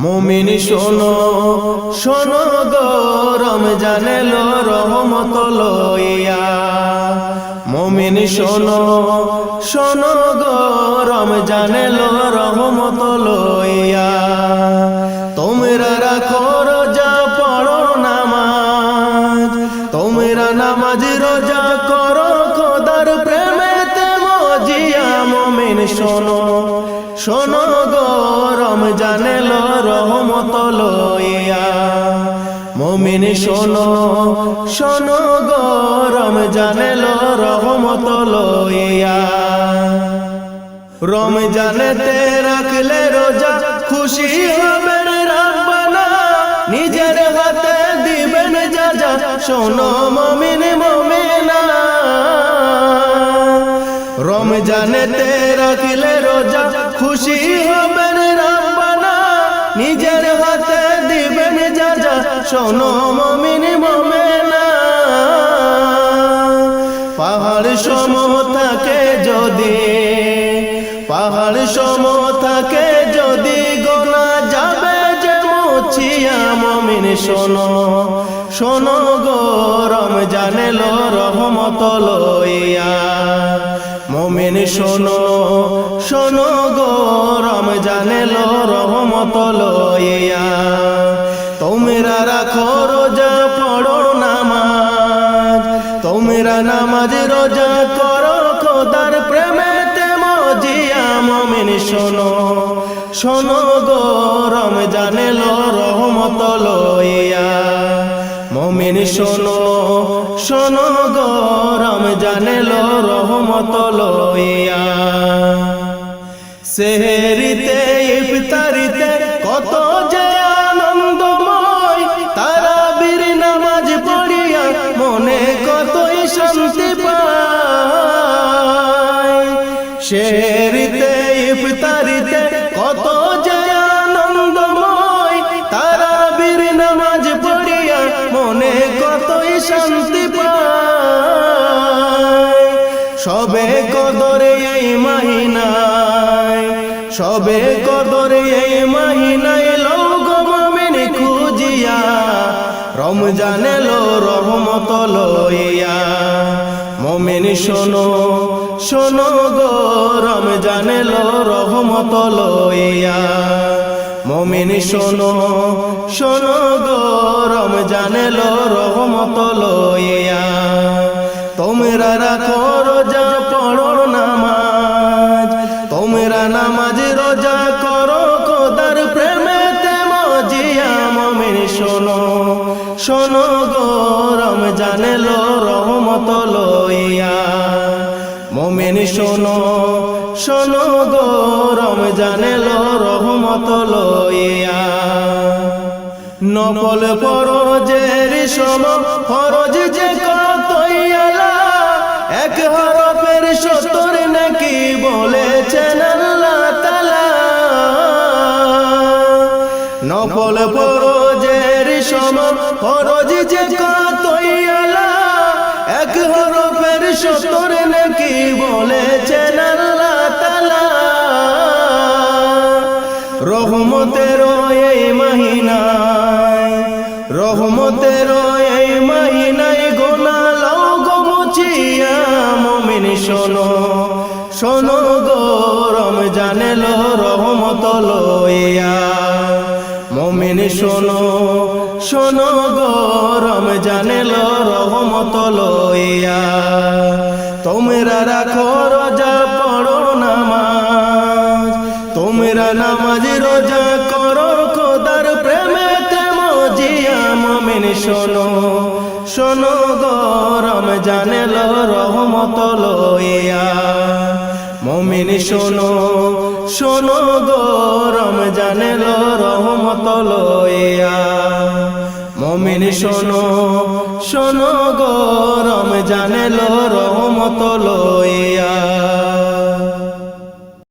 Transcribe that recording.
মুমিন শোনো শোনো গো রমজান এলো রহমত লইয়া। মুমিন শোনো শোনো গো রমজান এলো রহমত লইয়া। তোমরা রাখো রোজা পড়ো নামাজ, তোমরা নামাজ রোজা করো খোদার প্রেমেতে মজিয়া। মুমিন শোনো শোনো গো রমজান এলো রহমত লইয়া। মুমিন শোনো শোনো গো রমজান এলো রহমত লইয়া। রমজানেতে রাখলে রোজা খুশি হবেন রাব্বানা, নিজের হাতে দিবেন যাজা। শোনো মুমিন মুমিনা, রমজানেতে রাখলে রোজা খুশি হবেন রাব্বানা, নিজের হাতে দিবেন যাজা। শোনো মুমিন মুমিনা, পাহাড় সম থাকে যদি, পাহাড় সম থাকে যদি গোনা যাবে যে মুছিয়া। মুমিন শোনো শোনো গো রমজান এলো রহমত লইয়া। মুমিন শোনো শোনো গো রমজান এলো রহমত লইয়া। তোমরা রাখো রোজা পড়ো নামাজ, তোমরা নামাজ রোজা করো খোদার প্রেমেতে মজিয়া। মুমিন শোনো শোনো গো রমজান এলো রহমত লইয়া। মুমিন শোনো শোনো গো রমজান এলো রহমত লইয়া। সেহরিতে ইফতারিতে কত যে আনন্দময়, তারাবির নামাজ পড়িয়া মনে কতই শান্তি পায়। সেহরিতে ইফতারিতে কত যে আনন্দময়, তারাবির নামাজ পড়িয়া মনে কতই শান্তি পায়। সবে কদরে এই মাহিনায়, সবে কদরে এই মাহিনায় লোক মুমিন খুঁজিয়া। রমজান এলো রহমত লইয়া। মুমিন শোনো শোনো গো রমজান এলো রহমত লইয়া। মুমিন শোনো শোনো গো রমজান এলো রহমত লইয়া। তোমরা রাখো রোজা পড়ো নামাজ, তোমরা নামাজ রোজা করো খোদার প্রেমেতে মজিয়া। মুমিন শোনো শোনো গো রমজান এলো রহমত লইয়া। মুমিন শোনো শোনো গো রমজান এলো রহমত লইয়া। নফল ফরজের সম ফরজ যে কতই আলা, এক হরফের 70 নাকি বলেছেন আল্লাহ তাআলা। নফল ফরজের সম ফরজ যে কতই আলা, এক হরফের 70 নাকি বলেছেন আল্লাহ তাআলা। রহমতের এই মাহিনায়, রহমতের এই মাহিনায় গোনা লও গো মুছিয়া। মুমিন শোনো শোনো গো রমজান এলো রহমত লইয়া। মুমিন শোনো শোনো গো রমজান এলো রহমত লইয়া। তোমরা রাখো রোজা পড়ো নামাজ, তোমরা নামাজ রোজা করো খোদার প্রেমেতে মজিয়া। মুমিন শোনো শোনো গো রমজান এলো রহমত লইয়া। মুমিন শোনো শোনো গো রমজান এলো রহমত লইয়া। মুমিন শোনো শোনো গো রমজান এলো রহমত লইয়া।